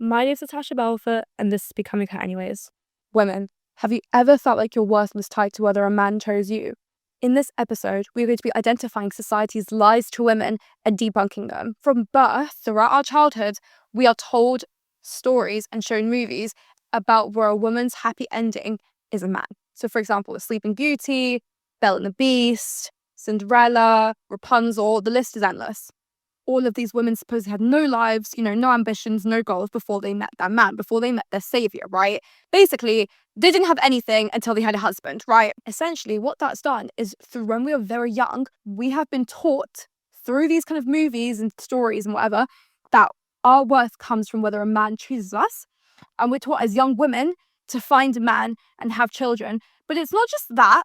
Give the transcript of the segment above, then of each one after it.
My name's Natasha Bellefort, and this is Becoming Her Anyways. Women, have you ever felt like your worth was tied to whether a man chose you? In this episode, we're going to be identifying society's lies to women and debunking them. From birth, throughout our childhood, we are told stories and shown movies about where a woman's happy ending is a man. So, for example, The Sleeping Beauty, Belle and the Beast, Cinderella, Rapunzel, the list is endless. All of these women supposedly had no lives, no ambitions, no goals before they met that man, before they met their savior, right? Basically, they didn't have anything until they had a husband, right? Essentially, what that's done is through when we were very young, we have been taught through these kind of movies and stories and whatever, that our worth comes from whether a man chooses us. And we're taught as young women to find a man and have children. But it's not just that.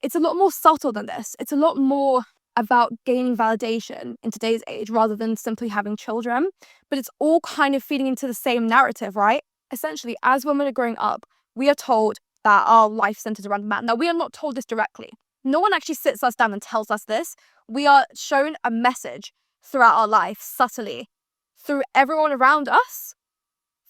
It's a lot more subtle than this. It's a lot more about gaining validation in today's age rather than simply having children. But it's all kind of feeding into the same narrative, right? Essentially, as women are growing up, we are told that our life centers around a man. Now, we are not told this directly. No one actually sits us down and tells us this. We are shown a message throughout our life, subtly, through everyone around us,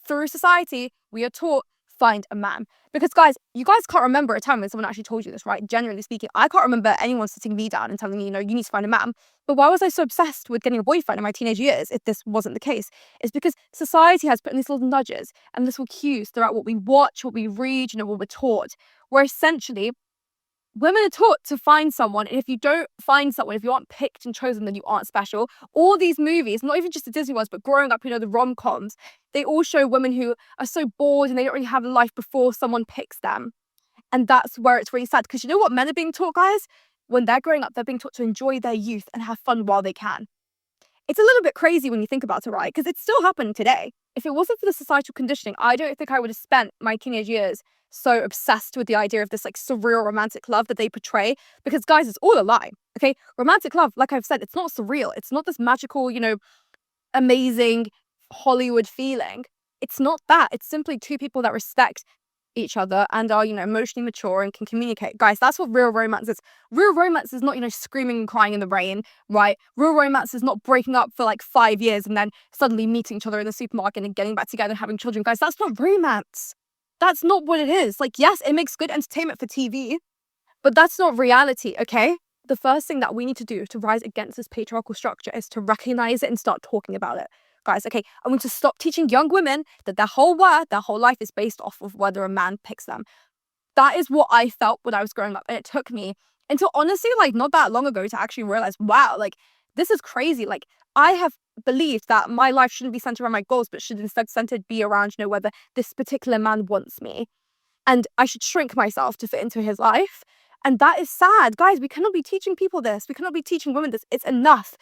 through society. We are taught, find a man. Because guys, you guys can't remember a time when someone actually told you this, right? Generally speaking, I can't remember anyone sitting me down and telling me, you need to find a man. But why was I so obsessed with getting a boyfriend in my teenage years if this wasn't the case? It's because society has put in these little nudges and little cues throughout what we watch, what we read, what we're taught, where essentially women are taught to find someone, and if you don't find someone, if you aren't picked and chosen, then you aren't special. All these movies, not even just the Disney ones, but growing up, the rom-coms, they all show women who are so bored and they don't really have a life before someone picks them. And that's where it's really sad, because you know what men are being taught, guys? When they're growing up, they're being taught to enjoy their youth and have fun while they can. It's a little bit crazy when you think about it, right? Because it's still happening today. If it wasn't for the societal conditioning, I don't think I would have spent my teenage years so obsessed with the idea of this surreal romantic love that they portray. Because guys, it's all a lie, okay? Romantic love, like I've said, it's not surreal. It's not this magical, amazing Hollywood feeling. It's not that. It's simply two people that respect each other and are, emotionally mature and can communicate. Guys, that's what real romance is. Real romance is not, screaming and crying in the rain, right? Real romance is not breaking up for 5 years and then suddenly meeting each other in the supermarket and getting back together and having children. Guys, that's not romance. That's not what it is. Yes, it makes good entertainment for TV, but that's not reality, okay? The first thing that we need to do to rise against this patriarchal structure is to recognize it and start talking about it. Guys, okay, I want to stop teaching young women that their whole worth, their whole life is based off of whether a man picks them. That is what I felt when I was growing up. And it took me until honestly, not that long ago to actually realize, wow, this is crazy. I have believed that my life shouldn't be centered around my goals, but should instead centered be around, whether this particular man wants me. And I should shrink myself to fit into his life. And that is sad. Guys, we cannot be teaching people this. We cannot be teaching women this. It's enough.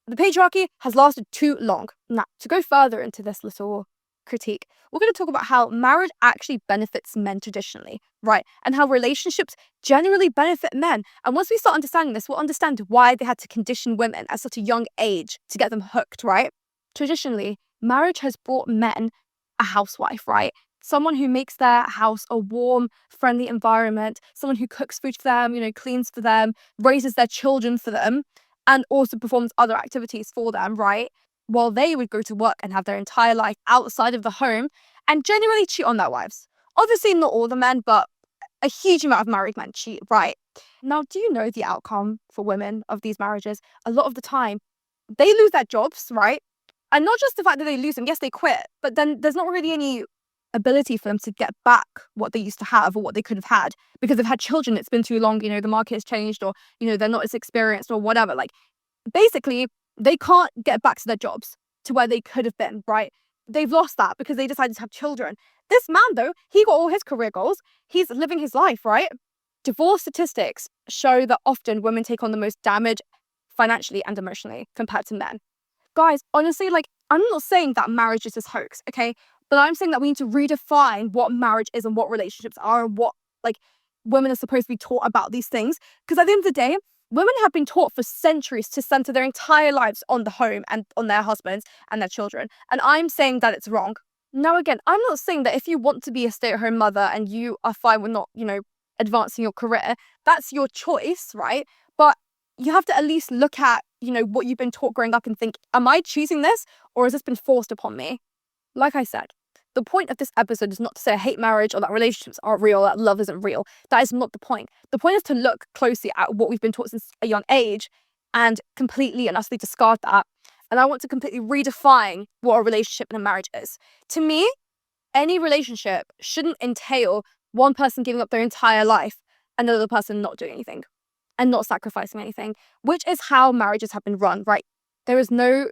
The patriarchy has lasted too long. Now, to go further into this little critique, we're going to talk about how marriage actually benefits men traditionally, right? And how relationships generally benefit men. And once we start understanding this, we'll understand why they had to condition women at such a young age to get them hooked, right? Traditionally, marriage has brought men a housewife, right? Someone who makes their house a warm, friendly environment, someone who cooks food for them, cleans for them, raises their children for them, and also performs other activities for them, right? While they would go to work and have their entire life outside of the home and generally cheat on their wives. Obviously, not all the men, but a huge amount of married men cheat, right? Now, do you know the outcome for women of these marriages? A lot of the time, they lose their jobs, right? And not just the fact that they lose them, yes, they quit, but then there's not really any ability for them to get back what they used to have or what they could have had because they've had children. It's been too long, the market has changed, or they're not as experienced or whatever. Basically they can't get back to their jobs to where they could have been, right? They've lost that because they decided to have children. This man, though, he got all his career goals. He's living his life, right? Divorce statistics show that often women take on the most damage financially and emotionally compared to men. Guys, honestly, I'm not saying that marriage is this hoax, okay? But I'm saying that we need to redefine what marriage is and what relationships are and what, women are supposed to be taught about these things. Because at the end of the day, women have been taught for centuries to center their entire lives on the home and on their husbands and their children. And I'm saying that it's wrong. Now, again, I'm not saying that if you want to be a stay-at-home mother and you are fine with not, advancing your career, that's your choice, right? But you have to at least look at, what you've been taught growing up and think, am I choosing this or has this been forced upon me? Like I said, The point of this episode is not to say I hate marriage or that relationships aren't real, that love isn't real. That is not the point. The point is to look closely at what we've been taught since a young age and completely and utterly discard that. And I want to completely redefine what a relationship and a marriage is. To me, any relationship shouldn't entail one person giving up their entire life and another person not doing anything and not sacrificing anything, which is how marriages have been run, right? There is no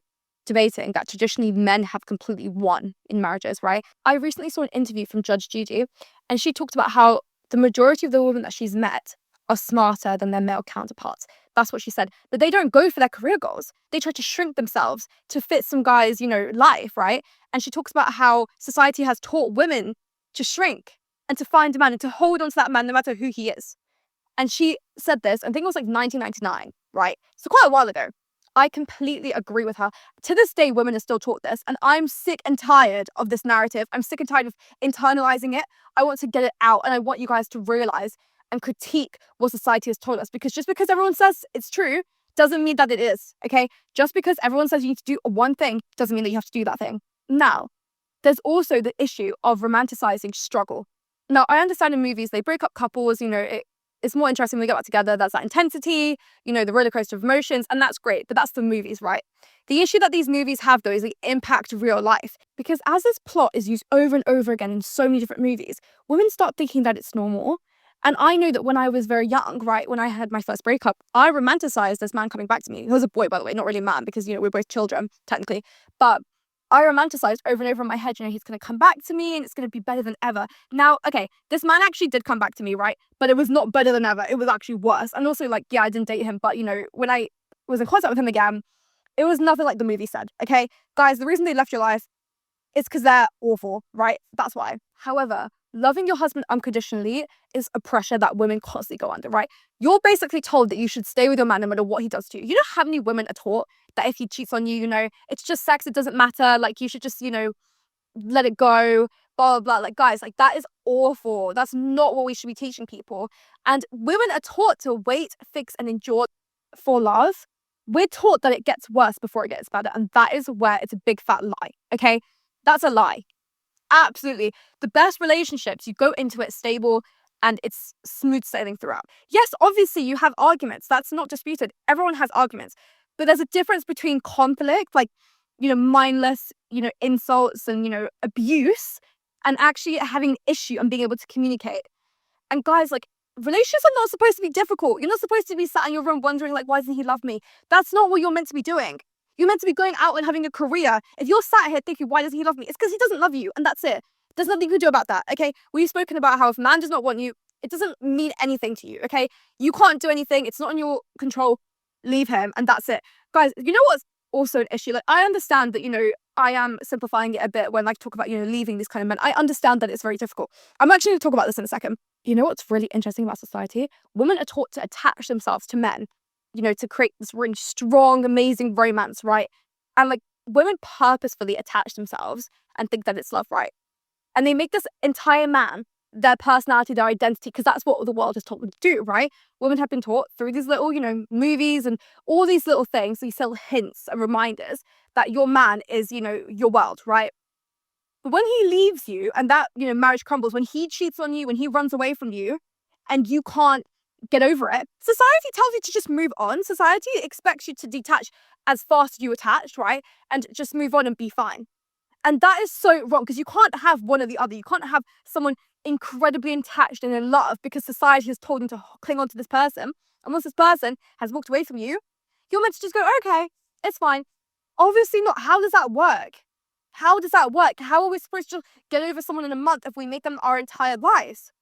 debating that traditionally men have completely won in marriages, right? I recently saw an interview from Judge Judy, and she talked about how the majority of the women that she's met are smarter than their male counterparts. That's what she said. But they don't go for their career goals. They try to shrink themselves to fit some guy's, life, right? And she talks about how society has taught women to shrink and to find a man and to hold on to that man no matter who he is. And she said this, I think it was like 1999, right? So quite a while ago. I completely agree with her. To this day, women are still taught this, and I'm sick and tired of this narrative. I'm sick and tired of internalizing it. I want to get it out, and I want you guys to realize and critique what society has told us, because just because everyone says it's true doesn't mean that it is, okay? Just because everyone says you need to do one thing doesn't mean that you have to do that thing. Now, there's also the issue of romanticizing struggle. Now, I understand in movies, they break up couples, it's more interesting when they get back together. That's that intensity, the roller coaster of emotions, and that's great, but that's the movies, right? The issue that these movies have, though, is they impact real life. Because as this plot is used over and over again in so many different movies, women start thinking that it's normal. And I know that when I was very young, right, when I had my first breakup, I romanticized this man coming back to me. He was a boy, by the way, not really a man, because, we're both children, technically. But I romanticized over and over in my head, he's going to come back to me and it's going to be better than ever. Now, okay, this man actually did come back to me, right? But it was not better than ever. It was actually worse. And also, I didn't date him, but, when I was in contact with him again, it was nothing like the movie said, okay? Guys, the reason they left your life is because they're awful, right? That's why. However, loving your husband unconditionally is a pressure that women constantly go under, right? You're basically told that you should stay with your man no matter what he does to you. You know how many women are taught that if he cheats on you, it's just sex, it doesn't matter. You should just, let it go, blah, blah, blah. Guys, that is awful. That's not what we should be teaching people. And women are taught to wait, fix, and endure for love. We're taught that it gets worse before it gets better. And that is where it's a big fat lie, okay? That's a lie. Absolutely. The best relationships, you go into it stable and it's smooth sailing throughout. Yes, obviously you have arguments. That's not disputed. Everyone has arguments. But there's a difference between conflict, mindless, insults and, abuse, and actually having an issue and being able to communicate. And guys, relationships are not supposed to be difficult. You're not supposed to be sat in your room wondering, why doesn't he love me? That's not what you're meant to be doing. You're meant to be going out and having a career. If you're sat here thinking, why doesn't he love me? It's because he doesn't love you, and that's it. There's nothing you can do about that, okay? We've spoken about how if a man does not want you, it doesn't mean anything to you, okay? You can't do anything. It's not in your control. Leave him, and that's it. Guys, you know what's also an issue? I understand that, I am simplifying it a bit when I talk about, leaving these kind of men. I understand that it's very difficult. I'm actually going to talk about this in a second. You know what's really interesting about society? Women are taught to attach themselves to men, to create this really strong, amazing romance, right? And women purposefully attach themselves and think that it's love, right? And they make this entire man their personality, their identity, because that's what the world has taught them to do, right? Women have been taught through these little, movies and all these little things, these little hints and reminders that your man is, your world, right? But when he leaves you and that, marriage crumbles, when he cheats on you, when he runs away from you and you can't get over it, society tells you to just move on. Society expects you to detach as fast as you attached, right? And just move on and be fine. And that is so wrong, because you can't have one or the other. You can't have someone incredibly attached and in love because society has told them to cling on to this person. And once this person has walked away from you, you're meant to just go, okay, it's fine. Obviously not. How does that work? How does that work? How are we supposed to get over someone in a month if we make them our entire lives?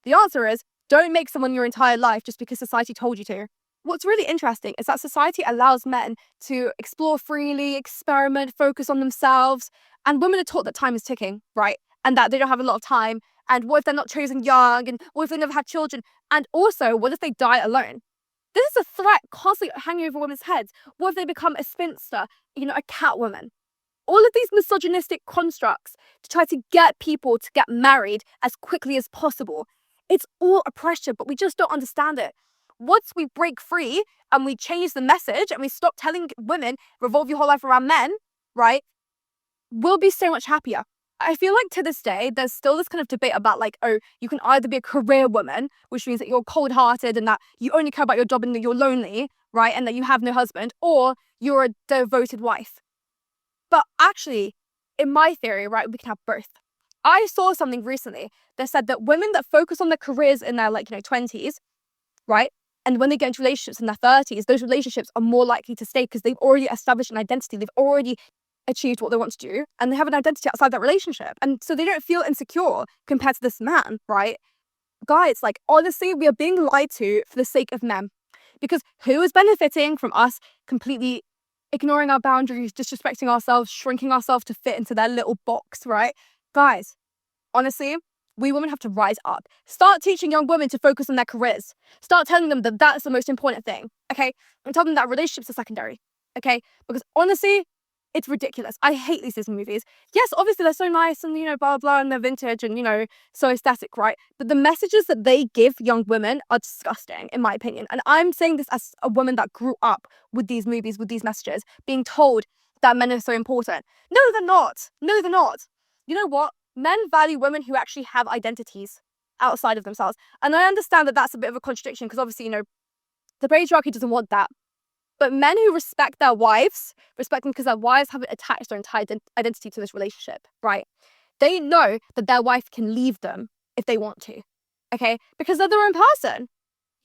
The answer is, don't make someone your entire life just because society told you to. What's really interesting is that society allows men to explore freely, experiment, focus on themselves, and women are taught that time is ticking, right? And that they don't have a lot of time. And what if they're not chosen young? And what if they never had children? And also, what if they die alone? This is a threat constantly hanging over women's heads. What if they become a spinster, a Catwoman? All of these misogynistic constructs to try to get people to get married as quickly as possible. It's all oppression, but we just don't understand it. Once we break free and we change the message and we stop telling women, revolve your whole life around men, right? We'll be so much happier. I feel like to this day, there's still this kind of debate about like, oh, you can either be a career woman, which means that you're cold-hearted and that you only care about your job and that you're lonely, right? And that you have no husband, or you're a devoted wife. But actually, in my theory, right, we can have both. I saw something recently that said that women that focus on their careers in their 20s, right? And when they get into relationships in their 30s, those relationships are more likely to stay because they've already established an identity. They've already achieved what they want to do and they have an identity outside that relationship. And so they don't feel insecure compared to this man, right? Guys, like, honestly, we are being lied to for the sake of men. Because who is benefiting from us completely ignoring our boundaries, disrespecting ourselves, shrinking ourselves to fit into their little box, right? Guys, honestly, we women have to rise up. Start teaching young women to focus on their careers. Start telling them that that's the most important thing, okay? And tell them that relationships are secondary, okay? Because honestly, it's ridiculous. I hate these Disney movies. Yes, obviously they're so nice and, blah, blah, and they're vintage and, so aesthetic, right? But the messages that they give young women are disgusting, in my opinion. And I'm saying this as a woman that grew up with these movies, with these messages, being told that men are so important. No, they're not. No, they're not. You know what? Men value women who actually have identities outside of themselves. And I understand that that's a bit of a contradiction because obviously, the patriarchy doesn't want that. But men who respect their wives, respect them because their wives haven't attached their entire identity to this relationship, right? They know that their wife can leave them if they want to, okay? Because they're their own person.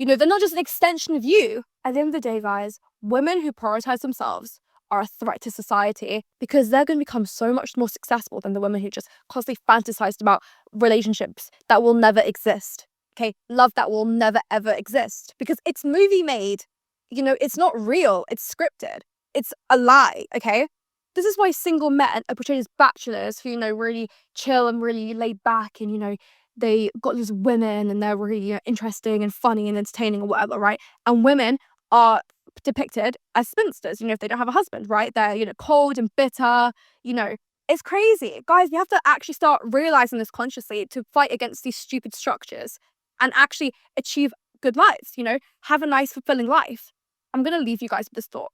They're not just an extension of you. At the end of the day, guys, women who prioritize themselves are a threat to society because they're going to become so much more successful than the women who just constantly fantasized about relationships that will never exist, okay? Love that will never, ever exist because it's movie made. It's not real. It's scripted. It's a lie, okay? This is why single men are portrayed as bachelors who, really chill and really laid back and, they got these women and they're really interesting and funny and entertaining or whatever, right? And women are depicted as spinsters, if they don't have a husband, right? They're, cold and bitter, It's crazy. Guys, we have to actually start realizing this consciously to fight against these stupid structures and actually achieve good lives, have a nice, fulfilling life. I'm going to leave you guys with this thought.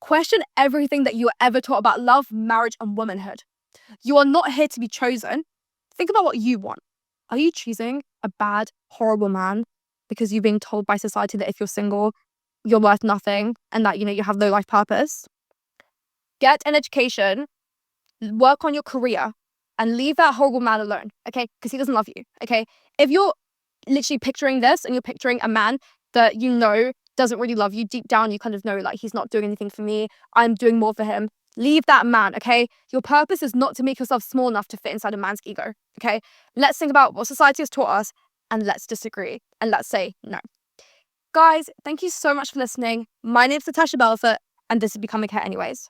Question everything that you were ever taught about love, marriage, and womanhood. You are not here to be chosen. Think about what you want. Are you choosing a bad, horrible man because you're being told by society that if you're single, you're worth nothing and that, you have no life purpose? Get an education, work on your career, and leave that horrible man alone, okay? Because he doesn't love you, okay? If you're literally picturing this and you're picturing a man that doesn't really love you, deep down you kind of know like he's not doing anything for me, I'm doing more for him, leave that man, okay? Your purpose is not to make yourself small enough to fit inside a man's ego, okay? Let's think about what society has taught us and let's disagree and let's say no. Guys, thank you so much for listening. My name's Natasha Bellefort and this is Becoming Her Anyways.